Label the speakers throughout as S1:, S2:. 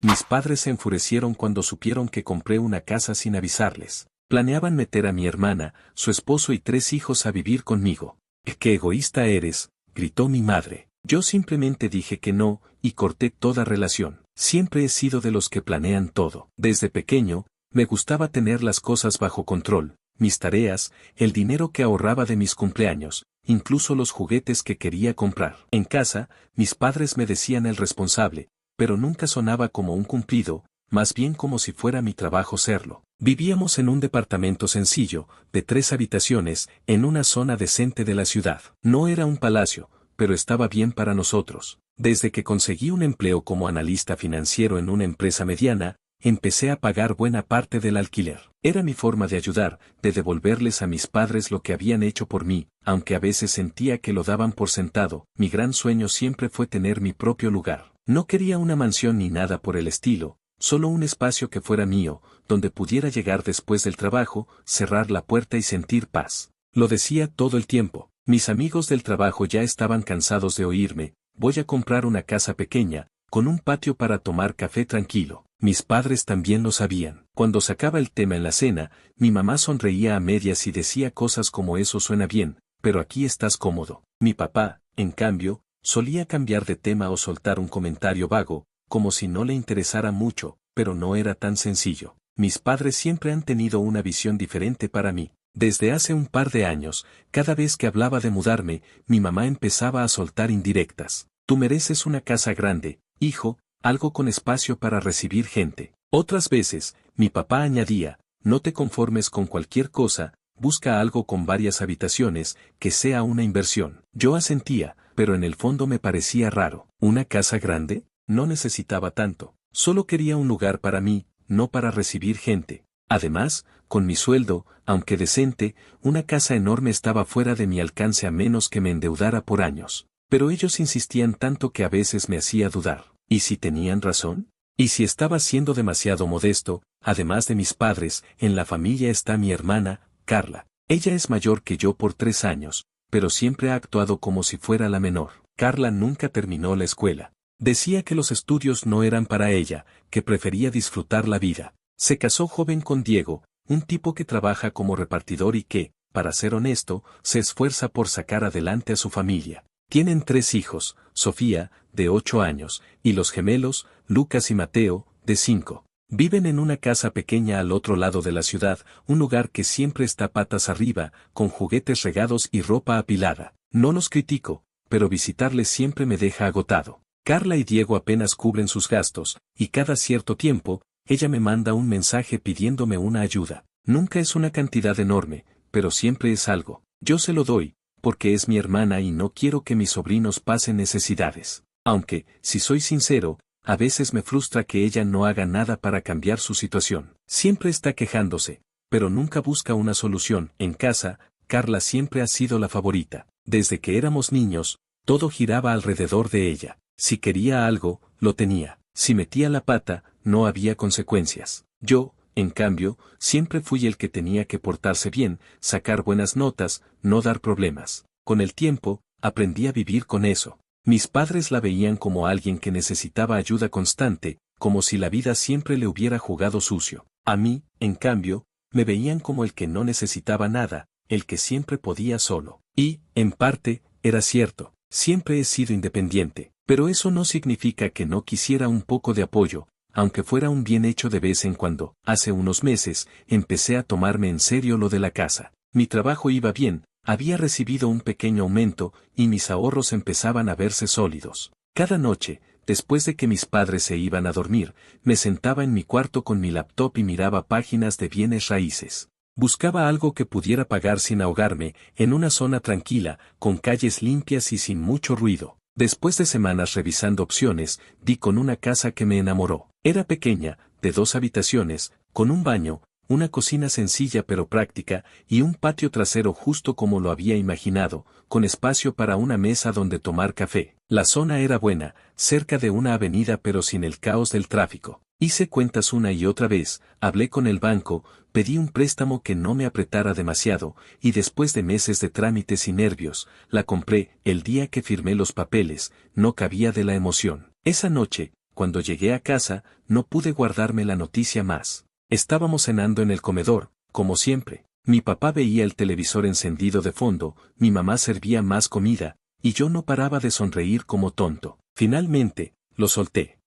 S1: Mis padres se enfurecieron cuando supieron que compré una casa sin avisarles. Planeaban meter a mi hermana, su esposo y 3 hijos a vivir conmigo. ¡Qué egoísta eres!, gritó mi madre. Yo simplemente dije que no, y corté toda relación. Siempre he sido de los que planean todo. Desde pequeño, me gustaba tener las cosas bajo control, mis tareas, el dinero que ahorraba de mis cumpleaños, incluso los juguetes que quería comprar. En casa, mis padres me decían el responsable, pero nunca sonaba como un cumplido, más bien como si fuera mi trabajo serlo. Vivíamos en un departamento sencillo, de 3 habitaciones, en una zona decente de la ciudad. No era un palacio, pero estaba bien para nosotros. Desde que conseguí un empleo como analista financiero en una empresa mediana, empecé a pagar buena parte del alquiler. Era mi forma de ayudar, de devolverles a mis padres lo que habían hecho por mí, aunque a veces sentía que lo daban por sentado. Mi gran sueño siempre fue tener mi propio lugar. No quería una mansión ni nada por el estilo, solo un espacio que fuera mío, donde pudiera llegar después del trabajo, cerrar la puerta y sentir paz. Lo decía todo el tiempo. Mis amigos del trabajo ya estaban cansados de oírme: voy a comprar una casa pequeña, con un patio para tomar café tranquilo. Mis padres también lo sabían. Cuando sacaba el tema en la cena, mi mamá sonreía a medias y decía cosas como: eso suena bien, pero aquí estás cómodo. Mi papá, en cambio, solía cambiar de tema o soltar un comentario vago, como si no le interesara mucho, pero no era tan sencillo. Mis padres siempre han tenido una visión diferente para mí. Desde hace un par de años, cada vez que hablaba de mudarme, mi mamá empezaba a soltar indirectas. Tú mereces una casa grande, hijo, algo con espacio para recibir gente. Otras veces, mi papá añadía: no te conformes con cualquier cosa, busca algo con varias habitaciones, que sea una inversión. Yo asentía, pero en el fondo me parecía raro. ¿Una casa grande? No necesitaba tanto. Solo quería un lugar para mí, no para recibir gente. Además, con mi sueldo, aunque decente, una casa enorme estaba fuera de mi alcance a menos que me endeudara por años. Pero ellos insistían tanto que a veces me hacía dudar. ¿Y si tenían razón? ¿Y si estaba siendo demasiado modesto? Además de mis padres, en la familia está mi hermana, Carla. Ella es mayor que yo por 3 años, pero siempre ha actuado como si fuera la menor. Carla nunca terminó la escuela. Decía que los estudios no eran para ella, que prefería disfrutar la vida. Se casó joven con Diego, un tipo que trabaja como repartidor y que, para ser honesto, se esfuerza por sacar adelante a su familia. Tienen 3 hijos, Sofía, de 8 años, y los gemelos, Lucas y Mateo, de 5. Viven en una casa pequeña al otro lado de la ciudad, un lugar que siempre está patas arriba, con juguetes regados y ropa apilada. No los critico, pero visitarles siempre me deja agotado. Carla y Diego apenas cubren sus gastos, y cada cierto tiempo, ella me manda un mensaje pidiéndome una ayuda. Nunca es una cantidad enorme, pero siempre es algo. Yo se lo doy, porque es mi hermana y no quiero que mis sobrinos pasen necesidades. Aunque, si soy sincero, a veces me frustra que ella no haga nada para cambiar su situación. Siempre está quejándose, pero nunca busca una solución. En casa, Carla siempre ha sido la favorita. Desde que éramos niños, todo giraba alrededor de ella. Si quería algo, lo tenía. Si metía la pata, no había consecuencias. Yo, en cambio, siempre fui el que tenía que portarse bien, sacar buenas notas, no dar problemas. Con el tiempo, aprendí a vivir con eso. Mis padres la veían como alguien que necesitaba ayuda constante, como si la vida siempre le hubiera jugado sucio. A mí, en cambio, me veían como el que no necesitaba nada, el que siempre podía solo. Y, en parte, era cierto. Siempre he sido independiente, pero eso no significa que no quisiera un poco de apoyo, aunque fuera un bien hecho de vez en cuando. Hace unos meses, empecé a tomarme en serio lo de la casa. Mi trabajo iba bien, había recibido un pequeño aumento, y mis ahorros empezaban a verse sólidos. Cada noche, después de que mis padres se iban a dormir, me sentaba en mi cuarto con mi laptop y miraba páginas de bienes raíces. Buscaba algo que pudiera pagar sin ahogarme, en una zona tranquila, con calles limpias y sin mucho ruido. Después de semanas revisando opciones, di con una casa que me enamoró. Era pequeña, de 2 habitaciones, con un baño, una cocina sencilla pero práctica, y un patio trasero justo como lo había imaginado, con espacio para una mesa donde tomar café. La zona era buena, cerca de una avenida pero sin el caos del tráfico. Hice cuentas una y otra vez, hablé con el banco, pedí un préstamo que no me apretara demasiado, y después de meses de trámites y nervios, la compré. El día que firmé los papeles, no cabía de la emoción. Esa noche, Cuando llegué a casa, no pude guardarme la noticia más. Estábamos cenando en el comedor, como siempre. Mi papá veía el televisor encendido de fondo, mi mamá servía más comida, y yo no paraba de sonreír como tonto. Finalmente, lo solté.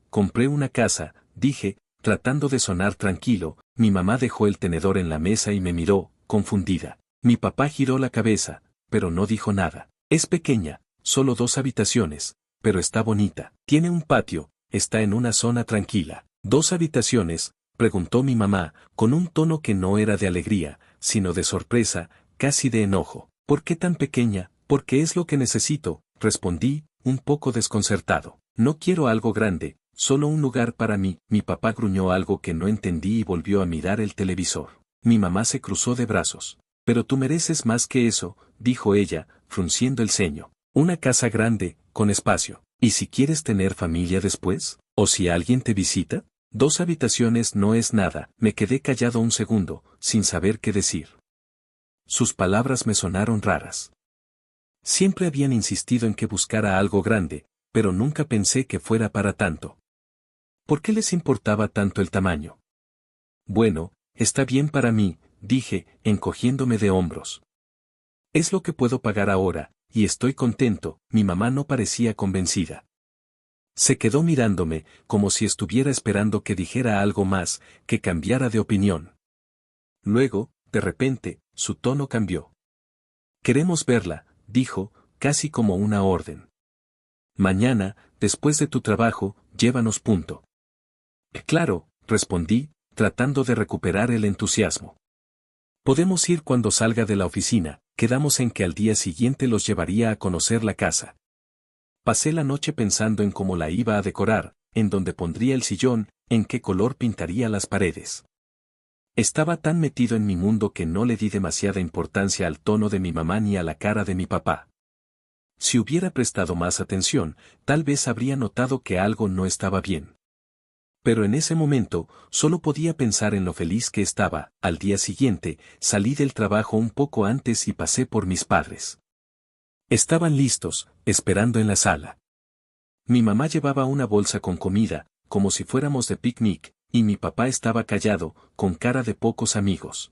S1: Compré una casa, dije, tratando de sonar tranquilo. Mi mamá dejó el tenedor en la mesa y me miró, confundida. Mi papá giró la cabeza, pero no dijo nada. Es pequeña, solo 2 habitaciones, pero está bonita. Tiene un patio, está en una zona tranquila. ¿2 habitaciones? Preguntó mi mamá, con un tono que no era de alegría, sino de sorpresa, casi de enojo. ¿Por qué tan pequeña? Porque es lo que necesito, respondí, un poco desconcertado. No quiero algo grande, solo un lugar para mí. Mi papá gruñó algo que no entendí y volvió a mirar el televisor. Mi mamá se cruzó de brazos. Pero tú mereces más que eso, dijo ella, frunciendo el ceño. Una casa grande, con espacio. ¿Y si quieres tener familia después? ¿O si alguien te visita? 2 habitaciones no es nada. Me quedé callado un segundo, sin saber qué decir. Sus palabras me sonaron raras. Siempre habían insistido en que buscara algo grande, pero nunca pensé que fuera para tanto. ¿Por qué les importaba tanto el tamaño? Bueno, está bien para mí, dije, encogiéndome de hombros. Es lo que puedo pagar ahora, y estoy contento. Mi mamá no parecía convencida. Se quedó mirándome, como si estuviera esperando que dijera algo más, que cambiara de opinión. Luego, de repente, su tono cambió. Queremos verla, dijo, casi como una orden. Mañana, después de tu trabajo, llévanos. Claro, respondí, tratando de recuperar el entusiasmo. Podemos ir cuando salga de la oficina. Quedamos en que al día siguiente los llevaría a conocer la casa. Pasé la noche pensando en cómo la iba a decorar, en dónde pondría el sillón, en qué color pintaría las paredes. Estaba tan metido en mi mundo que no le di demasiada importancia al tono de mi mamá ni a la cara de mi papá. Si hubiera prestado más atención, tal vez habría notado que algo no estaba bien. Pero en ese momento, solo podía pensar en lo feliz que estaba. Al día siguiente, salí del trabajo un poco antes y pasé por mis padres. Estaban listos, esperando en la sala. Mi mamá llevaba una bolsa con comida, como si fuéramos de picnic, y mi papá estaba callado, con cara de pocos amigos.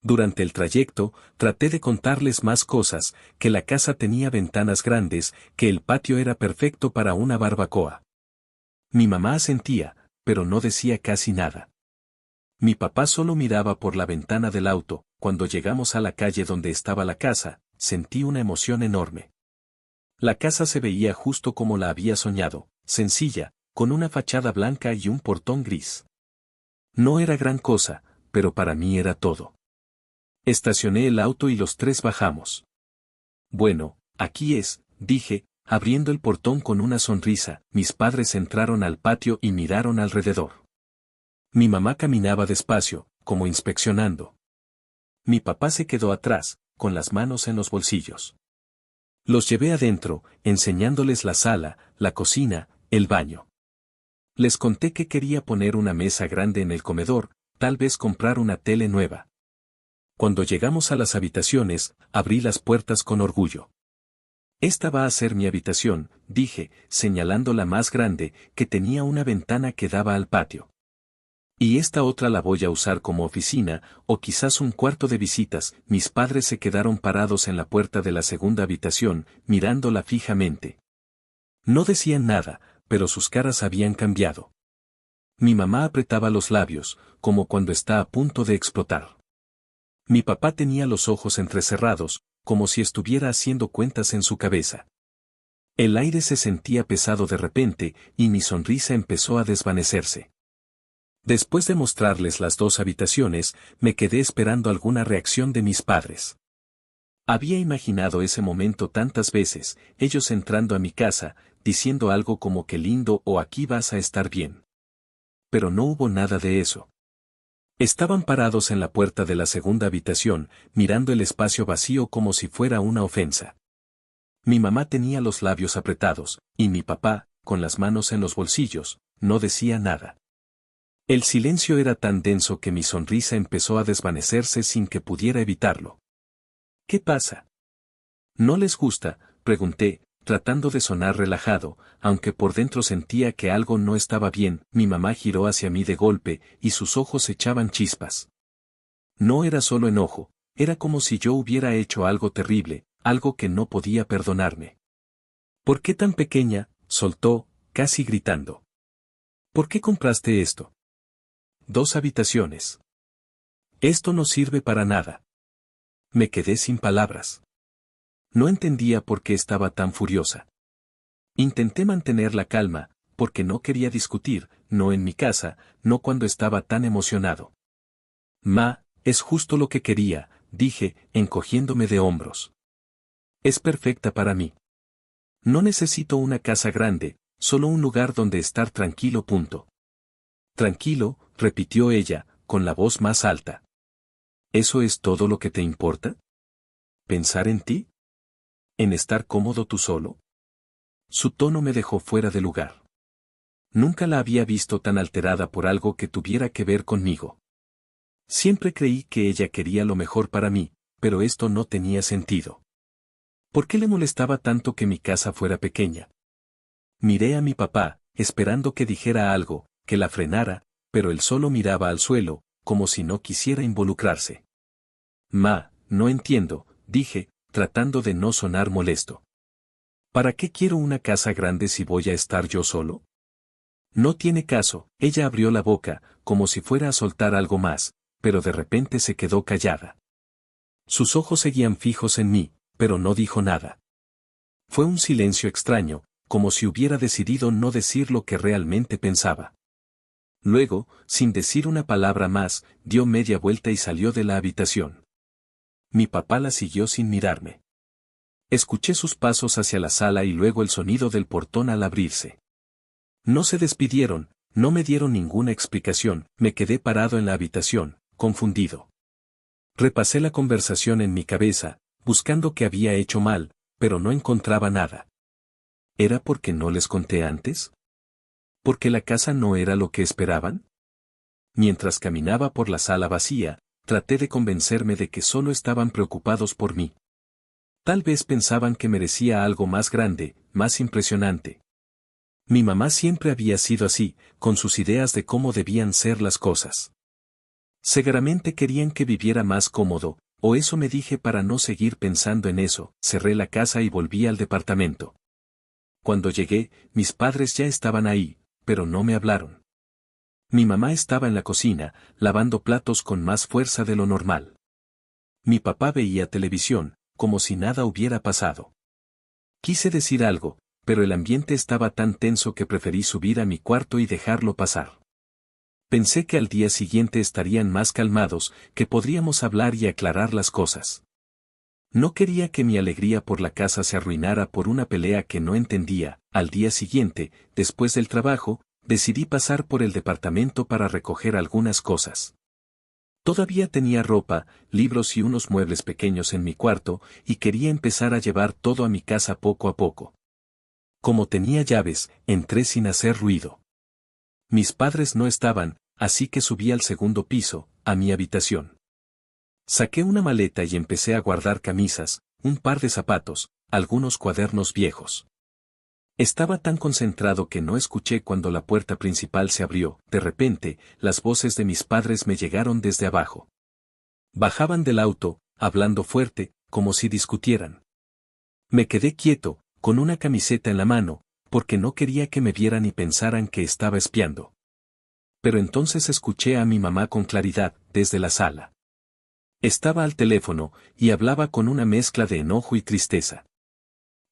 S1: Durante el trayecto, traté de contarles más cosas, que la casa tenía ventanas grandes, que el patio era perfecto para una barbacoa. Mi mamá asentía, pero no decía casi nada. Mi papá solo miraba por la ventana del auto. Cuando llegamos a la calle donde estaba la casa, sentí una emoción enorme. La casa se veía justo como la había soñado, sencilla, con una fachada blanca y un portón gris. No era gran cosa, pero para mí era todo. Estacioné el auto y los 3 bajamos. Bueno, aquí es, dije, abriendo el portón con una sonrisa. Mis padres entraron al patio y miraron alrededor. Mi mamá caminaba despacio, como inspeccionando. Mi papá se quedó atrás, con las manos en los bolsillos. Los llevé adentro, enseñándoles la sala, la cocina, el baño. Les conté que quería poner una mesa grande en el comedor, tal vez comprar una tele nueva. Cuando llegamos a las habitaciones, abrí las puertas con orgullo. Esta va a ser mi habitación, dije, señalando la más grande, que tenía una ventana que daba al patio. Y esta otra la voy a usar como oficina, o quizás un cuarto de visitas. Mis padres se quedaron parados en la puerta de la segunda habitación, mirándola fijamente. No decían nada, pero sus caras habían cambiado. Mi mamá apretaba los labios, como cuando está a punto de explotar. Mi papá tenía los ojos entrecerrados, como si estuviera haciendo cuentas en su cabeza. El aire se sentía pesado de repente, y mi sonrisa empezó a desvanecerse. Después de mostrarles las 2 habitaciones, me quedé esperando alguna reacción de mis padres. Había imaginado ese momento tantas veces, ellos entrando a mi casa, diciendo algo como qué lindo o aquí vas a estar bien. Pero no hubo nada de eso. Estaban parados en la puerta de la segunda habitación, mirando el espacio vacío como si fuera una ofensa. Mi mamá tenía los labios apretados, y mi papá, con las manos en los bolsillos, no decía nada. El silencio era tan denso que mi sonrisa empezó a desvanecerse sin que pudiera evitarlo. ¿Qué pasa? ¿No les gusta?, pregunté, tratando de sonar relajado, aunque por dentro sentía que algo no estaba bien. Mi mamá giró hacia mí de golpe, y sus ojos echaban chispas. No era solo enojo, era como si yo hubiera hecho algo terrible, algo que no podía perdonarme. ¿Por qué tan pequeña?, soltó, casi gritando. ¿Por qué compraste esto? 2 habitaciones. Esto no sirve para nada. Me quedé sin palabras. No entendía por qué estaba tan furiosa. Intenté mantener la calma, porque no quería discutir, no en mi casa, no cuando estaba tan emocionado. Ma, es justo lo que quería, dije, encogiéndome de hombros. Es perfecta para mí. No necesito una casa grande, solo un lugar donde estar tranquilo. Punto. Tranquilo, repitió ella, con la voz más alta. ¿Eso es todo lo que te importa? ¿Pensar en ti? ¿En estar cómodo tú solo? Su tono me dejó fuera de lugar. Nunca la había visto tan alterada por algo que tuviera que ver conmigo. Siempre creí que ella quería lo mejor para mí, pero esto no tenía sentido. ¿Por qué le molestaba tanto que mi casa fuera pequeña? Miré a mi papá, esperando que dijera algo, que la frenara, pero él solo miraba al suelo, como si no quisiera involucrarse. Ma, no entiendo, dije, tratando de no sonar molesto. ¿Para qué quiero una casa grande si voy a estar yo solo? No tiene caso, ella abrió la boca, como si fuera a soltar algo más, pero de repente se quedó callada. Sus ojos seguían fijos en mí, pero no dijo nada. Fue un silencio extraño, como si hubiera decidido no decir lo que realmente pensaba. Luego, sin decir una palabra más, dio media vuelta y salió de la habitación. Mi papá la siguió sin mirarme. Escuché sus pasos hacia la sala y luego el sonido del portón al abrirse. No se despidieron, no me dieron ninguna explicación, me quedé parado en la habitación, confundido. Repasé la conversación en mi cabeza, buscando qué había hecho mal, pero no encontraba nada. ¿Era porque no les conté antes? ¿Porque la casa no era lo que esperaban? Mientras caminaba por la sala vacía, traté de convencerme de que solo estaban preocupados por mí. Tal vez pensaban que merecía algo más grande, más impresionante. Mi mamá siempre había sido así, con sus ideas de cómo debían ser las cosas. Seguramente querían que viviera más cómodo, o eso me dije para no seguir pensando en eso. Cerré la casa y volví al departamento. Cuando llegué, mis padres ya estaban ahí, pero no me hablaron. Mi mamá estaba en la cocina, lavando platos con más fuerza de lo normal. Mi papá veía televisión, como si nada hubiera pasado. Quise decir algo, pero el ambiente estaba tan tenso que preferí subir a mi cuarto y dejarlo pasar. Pensé que al día siguiente estarían más calmados, que podríamos hablar y aclarar las cosas. No quería que mi alegría por la casa se arruinara por una pelea que no entendía. Al día siguiente, después del trabajo, decidí pasar por el departamento para recoger algunas cosas. Todavía tenía ropa, libros y unos muebles pequeños en mi cuarto, y quería empezar a llevar todo a mi casa poco a poco. Como tenía llaves, entré sin hacer ruido. Mis padres no estaban, así que subí al segundo piso, a mi habitación. Saqué una maleta y empecé a guardar camisas, un par de zapatos, algunos cuadernos viejos. Estaba tan concentrado que no escuché cuando la puerta principal se abrió. De repente, las voces de mis padres me llegaron desde abajo. Bajaban del auto, hablando fuerte, como si discutieran. Me quedé quieto, con una camiseta en la mano, porque no quería que me vieran y pensaran que estaba espiando. Pero entonces escuché a mi mamá con claridad, desde la sala. Estaba al teléfono, y hablaba con una mezcla de enojo y tristeza.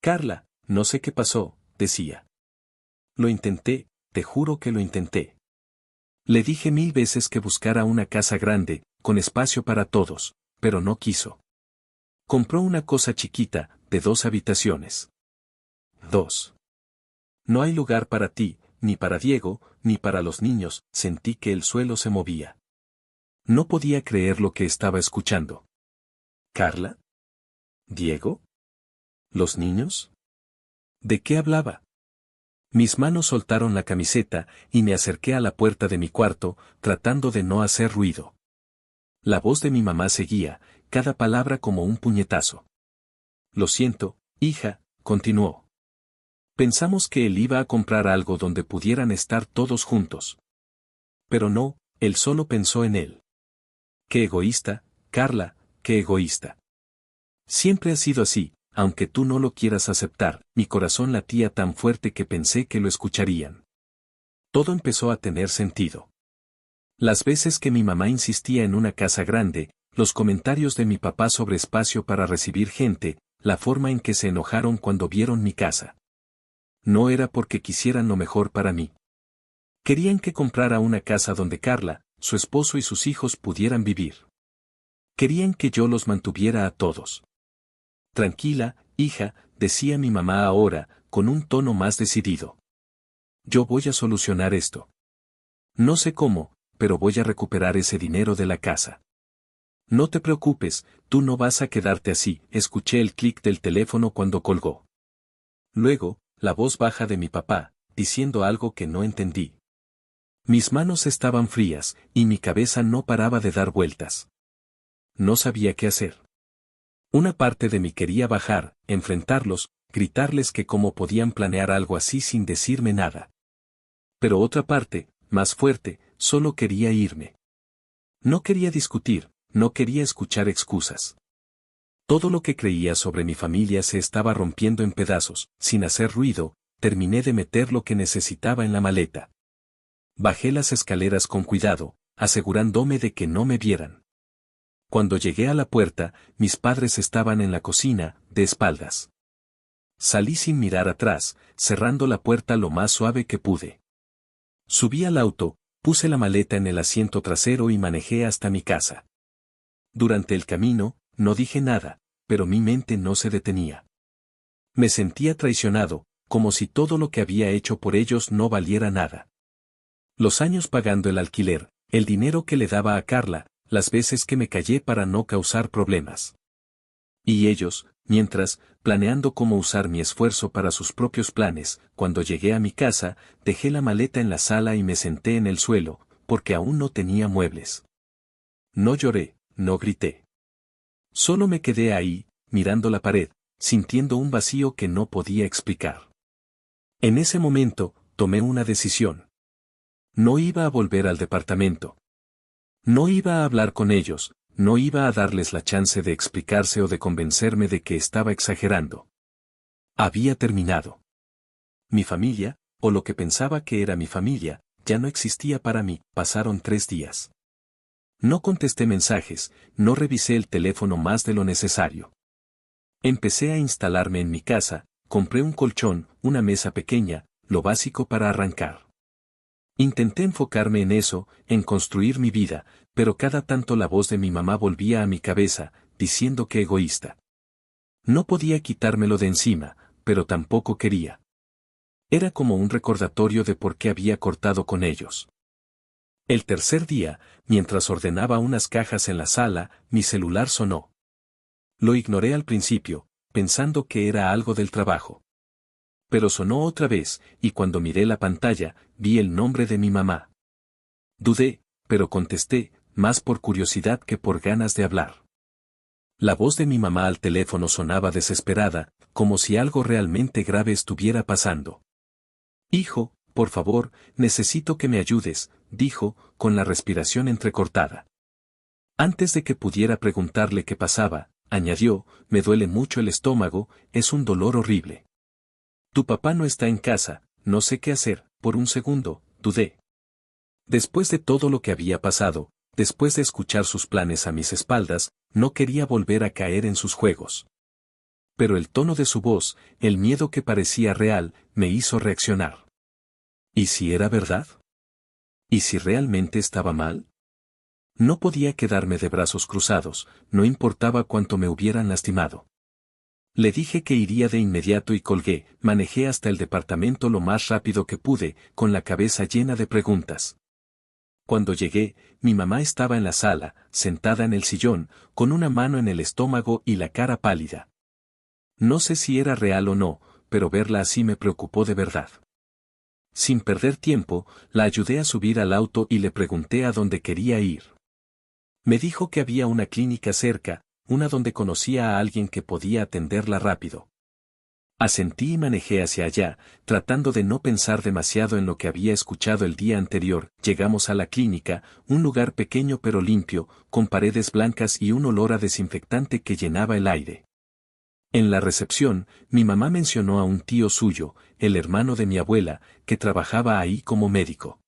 S1: Carla, no sé qué pasó, decía. Lo intenté, te juro que lo intenté. Le dije 1000 veces que buscara una casa grande, con espacio para todos, pero no quiso. Compró una cosa chiquita, de 2 habitaciones. 2. No hay lugar para ti, ni para Diego, ni para los niños. Sentí que el suelo se movía. No podía creer lo que estaba escuchando. ¿Carla? ¿Diego? ¿Los niños? ¿De qué hablaba? Mis manos soltaron la camiseta, y me acerqué a la puerta de mi cuarto, tratando de no hacer ruido. La voz de mi mamá seguía, cada palabra como un puñetazo. Lo siento, hija, continuó. Pensamos que él iba a comprar algo donde pudieran estar todos juntos. Pero no, él solo pensó en él. Qué egoísta, Carla, qué egoísta. Siempre ha sido así, aunque tú no lo quieras aceptar, mi corazón latía tan fuerte que pensé que lo escucharían. Todo empezó a tener sentido. Las veces que mi mamá insistía en una casa grande, los comentarios de mi papá sobre espacio para recibir gente, la forma en que se enojaron cuando vieron mi casa. No era porque quisieran lo mejor para mí. Querían que comprara una casa donde Carla, su esposo y sus hijos pudieran vivir. Querían que yo los mantuviera a todos. Tranquila, hija, decía mi mamá ahora, con un tono más decidido. Yo voy a solucionar esto. No sé cómo, pero voy a recuperar ese dinero de la casa. No te preocupes, tú no vas a quedarte así, escuché el clic del teléfono cuando colgó. Luego, la voz baja de mi papá, diciendo algo que no entendí. Mis manos estaban frías, y mi cabeza no paraba de dar vueltas. No sabía qué hacer. Una parte de mí quería bajar, enfrentarlos, gritarles que cómo podían planear algo así sin decirme nada. Pero otra parte, más fuerte, solo quería irme. No quería discutir, no quería escuchar excusas. Todo lo que creía sobre mi familia se estaba rompiendo en pedazos, sin hacer ruido, terminé de meter lo que necesitaba en la maleta. Bajé las escaleras con cuidado, asegurándome de que no me vieran. Cuando llegué a la puerta, mis padres estaban en la cocina, de espaldas. Salí sin mirar atrás, cerrando la puerta lo más suave que pude. Subí al auto, puse la maleta en el asiento trasero y manejé hasta mi casa. Durante el camino, no dije nada, pero mi mente no se detenía. Me sentía traicionado, como si todo lo que había hecho por ellos no valiera nada. Los años pagando el alquiler, el dinero que le daba a Carla, las veces que me callé para no causar problemas. Y ellos, mientras, planeando cómo usar mi esfuerzo para sus propios planes, cuando llegué a mi casa, dejé la maleta en la sala y me senté en el suelo, porque aún no tenía muebles. No lloré, no grité. Solo me quedé ahí, mirando la pared, sintiendo un vacío que no podía explicar. En ese momento, tomé una decisión. No iba a volver al departamento. No iba a hablar con ellos, no iba a darles la chance de explicarse o de convencerme de que estaba exagerando. Había terminado. Mi familia, o lo que pensaba que era mi familia, ya no existía para mí. Pasaron 3 días. No contesté mensajes, no revisé el teléfono más de lo necesario. Empecé a instalarme en mi casa, compré un colchón, una mesa pequeña, lo básico para arrancar. Intenté enfocarme en eso, en construir mi vida, pero cada tanto la voz de mi mamá volvía a mi cabeza, diciendo que egoísta. No podía quitármelo de encima, pero tampoco quería. Era como un recordatorio de por qué había cortado con ellos. El tercer día, mientras ordenaba unas cajas en la sala, mi celular sonó. Lo ignoré al principio, pensando que era algo del trabajo. Pero sonó otra vez, y cuando miré la pantalla, vi el nombre de mi mamá. Dudé, pero contesté, más por curiosidad que por ganas de hablar. La voz de mi mamá al teléfono sonaba desesperada, como si algo realmente grave estuviera pasando. Hijo, por favor, necesito que me ayudes, dijo, con la respiración entrecortada. Antes de que pudiera preguntarle qué pasaba, añadió, me duele mucho el estómago, es un dolor horrible. Tu papá no está en casa, no sé qué hacer. Por un segundo, dudé. Después de todo lo que había pasado, después de escuchar sus planes a mis espaldas, no quería volver a caer en sus juegos. Pero el tono de su voz, el miedo que parecía real, me hizo reaccionar. ¿Y si era verdad? ¿Y si realmente estaba mal? No podía quedarme de brazos cruzados, no importaba cuánto me hubieran lastimado. Le dije que iría de inmediato y colgué, manejé hasta el departamento lo más rápido que pude, con la cabeza llena de preguntas. Cuando llegué, mi mamá estaba en la sala, sentada en el sillón, con una mano en el estómago y la cara pálida. No sé si era real o no, pero verla así me preocupó de verdad. Sin perder tiempo, la ayudé a subir al auto y le pregunté a dónde quería ir. Me dijo que había una clínica cerca, una donde conocía a alguien que podía atenderla rápido. Asentí y manejé hacia allá, tratando de no pensar demasiado en lo que había escuchado el día anterior. Llegamos a la clínica, un lugar pequeño pero limpio, con paredes blancas y un olor a desinfectante que llenaba el aire. En la recepción, mi mamá mencionó a un tío suyo, el hermano de mi abuela, que trabajaba ahí como médico.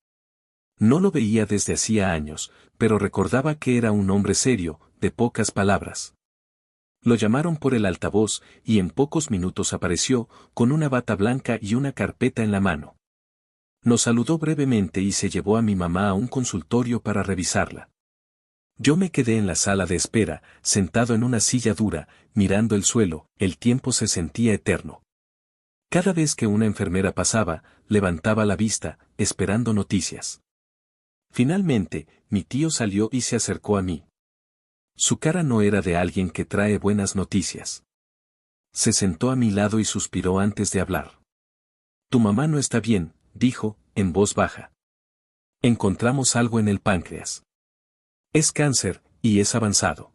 S1: No lo veía desde hacía años, pero recordaba que era un hombre serio, de pocas palabras. Lo llamaron por el altavoz y en pocos minutos apareció, con una bata blanca y una carpeta en la mano. Nos saludó brevemente y se llevó a mi mamá a un consultorio para revisarla. Yo me quedé en la sala de espera, sentado en una silla dura, mirando el suelo. El tiempo se sentía eterno. Cada vez que una enfermera pasaba, levantaba la vista, esperando noticias. Finalmente, mi tío salió y se acercó a mí. Su cara no era de alguien que trae buenas noticias. Se sentó a mi lado y suspiró antes de hablar. Tu mamá no está bien, dijo, en voz baja. Encontramos algo en el páncreas. Es cáncer, y es avanzado.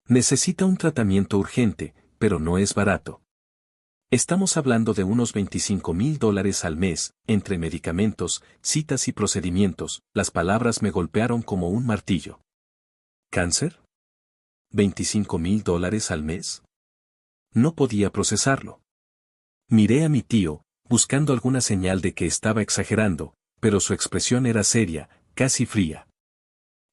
S1: Necesita un tratamiento urgente, pero no es barato. Estamos hablando de unos $25,000 al mes, entre medicamentos, citas y procedimientos. Las palabras me golpearon como un martillo. ¿Cáncer? ¿$25,000 al mes? No podía procesarlo. Miré a mi tío, buscando alguna señal de que estaba exagerando, pero su expresión era seria, casi fría.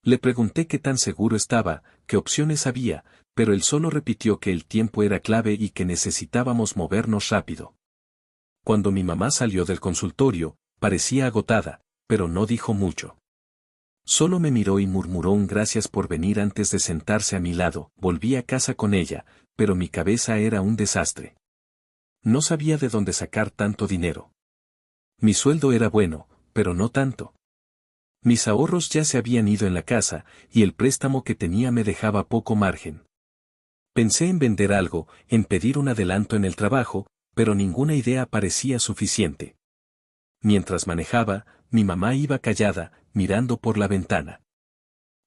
S1: Le pregunté qué tan seguro estaba, qué opciones había, pero él solo repitió que el tiempo era clave y que necesitábamos movernos rápido. Cuando mi mamá salió del consultorio, parecía agotada, pero no dijo mucho. Solo me miró y murmuró un gracias por venir antes de sentarse a mi lado. Volví a casa con ella, pero mi cabeza era un desastre. No sabía de dónde sacar tanto dinero. Mi sueldo era bueno, pero no tanto. Mis ahorros ya se habían ido en la casa, y el préstamo que tenía me dejaba poco margen. Pensé en vender algo, en pedir un adelanto en el trabajo, pero ninguna idea parecía suficiente. Mientras manejaba, mi mamá iba callada, mirando por la ventana.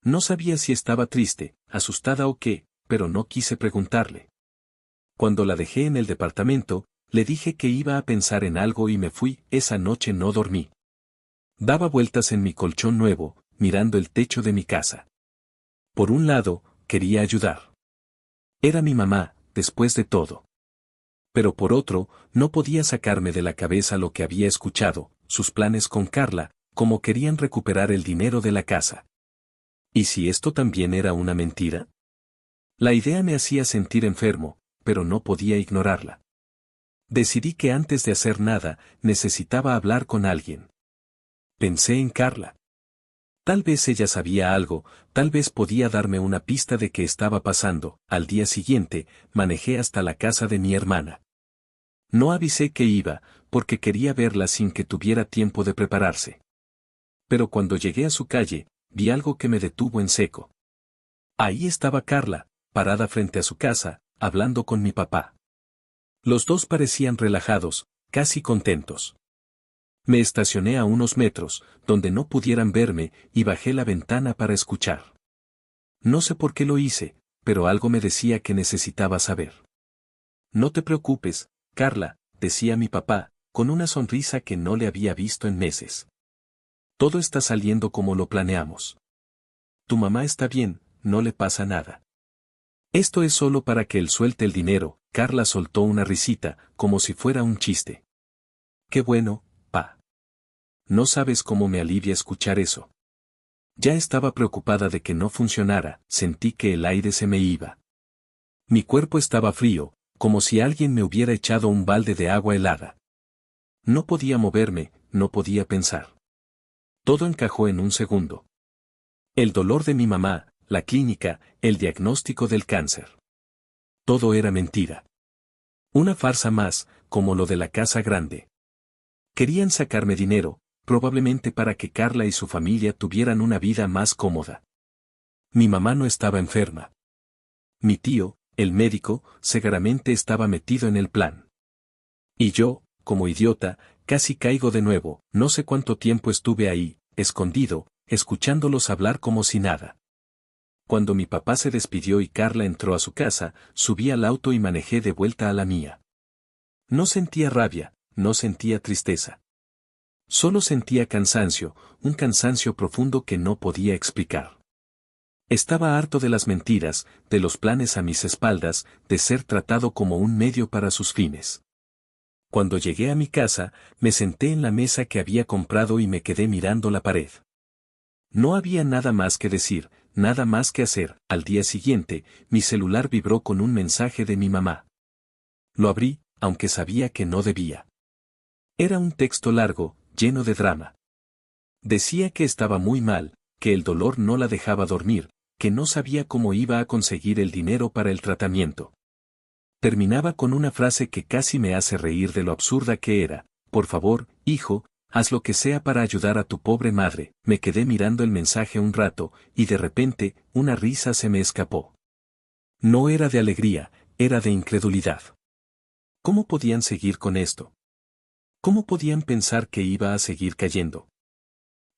S1: No sabía si estaba triste, asustada o qué, pero no quise preguntarle. Cuando la dejé en el departamento, le dije que iba a pensar en algo y me fui. Esa noche no dormí. Daba vueltas en mi colchón nuevo, mirando el techo de mi casa. Por un lado, quería ayudar. Era mi mamá, después de todo. Pero por otro, no podía sacarme de la cabeza lo que había escuchado, sus planes con Carla, cómo querían recuperar el dinero de la casa. ¿Y si esto también era una mentira? La idea me hacía sentir enfermo, pero no podía ignorarla. Decidí que antes de hacer nada, necesitaba hablar con alguien. Pensé en Carla. Tal vez ella sabía algo, tal vez podía darme una pista de qué estaba pasando. Al día siguiente, manejé hasta la casa de mi hermana. No avisé que iba, porque quería verla sin que tuviera tiempo de prepararse. Pero cuando llegué a su calle, vi algo que me detuvo en seco. Ahí estaba Carla, parada frente a su casa, hablando con mi papá. Los dos parecían relajados, casi contentos. Me estacioné a unos metros, donde no pudieran verme, y bajé la ventana para escuchar. No sé por qué lo hice, pero algo me decía que necesitaba saber. No te preocupes, Carla, decía mi papá, con una sonrisa que no le había visto en meses. Todo está saliendo como lo planeamos. Tu mamá está bien, no le pasa nada. Esto es solo para que él suelte el dinero. Carla soltó una risita, como si fuera un chiste. Qué bueno, pa. No sabes cómo me alivia escuchar eso. Ya estaba preocupada de que no funcionara, sentí que el aire se me iba. Mi cuerpo estaba frío, como si alguien me hubiera echado un balde de agua helada. No podía moverme, no podía pensar. Todo encajó en un segundo. El dolor de mi mamá, la clínica, el diagnóstico del cáncer. Todo era mentira. Una farsa más, como lo de la casa grande. Querían sacarme dinero, probablemente para que Carla y su familia tuvieran una vida más cómoda. Mi mamá no estaba enferma. Mi tío, el médico, seguramente estaba metido en el plan. Y yo, como idiota, casi caigo de nuevo. No sé cuánto tiempo estuve ahí, escondido, escuchándolos hablar como si nada. Cuando mi papá se despidió y Carla entró a su casa, subí al auto y manejé de vuelta a la mía. No sentía rabia, no sentía tristeza. Solo sentía cansancio, un cansancio profundo que no podía explicar. Estaba harto de las mentiras, de los planes a mis espaldas, de ser tratado como un medio para sus fines. Cuando llegué a mi casa, me senté en la mesa que había comprado y me quedé mirando la pared. No había nada más que decir, nada más que hacer. Al día siguiente, mi celular vibró con un mensaje de mi mamá. Lo abrí, aunque sabía que no debía. Era un texto largo, lleno de drama. Decía que estaba muy mal, que el dolor no la dejaba dormir, que no sabía cómo iba a conseguir el dinero para el tratamiento. Terminaba con una frase que casi me hace reír de lo absurda que era: por favor, hijo, haz lo que sea para ayudar a tu pobre madre. Me quedé mirando el mensaje un rato, y de repente, una risa se me escapó. No era de alegría, era de incredulidad. ¿Cómo podían seguir con esto? ¿Cómo podían pensar que iba a seguir cayendo?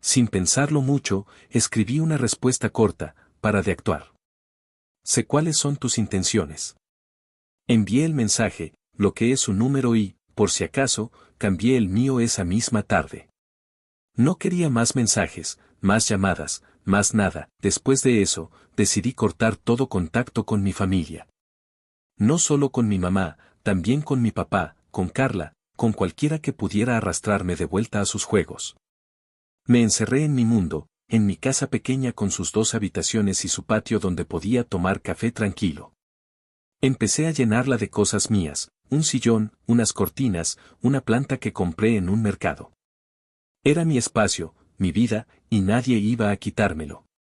S1: Sin pensarlo mucho, escribí una respuesta corta: para de actuar. Sé cuáles son tus intenciones. Envié el mensaje, bloqueé su número y, por si acaso, cambié el mío esa misma tarde. No quería más mensajes, más llamadas, más nada. Después de eso, decidí cortar todo contacto con mi familia. No solo con mi mamá, también con mi papá, con Carla, con cualquiera que pudiera arrastrarme de vuelta a sus juegos. Me encerré en mi mundo, en mi casa pequeña con sus 2 habitaciones y su patio donde podía tomar café tranquilo. Empecé a llenarla de cosas mías: un sillón, unas cortinas, una planta que compré en un mercado. Era mi espacio, mi vida, y nadie iba a quitármelo.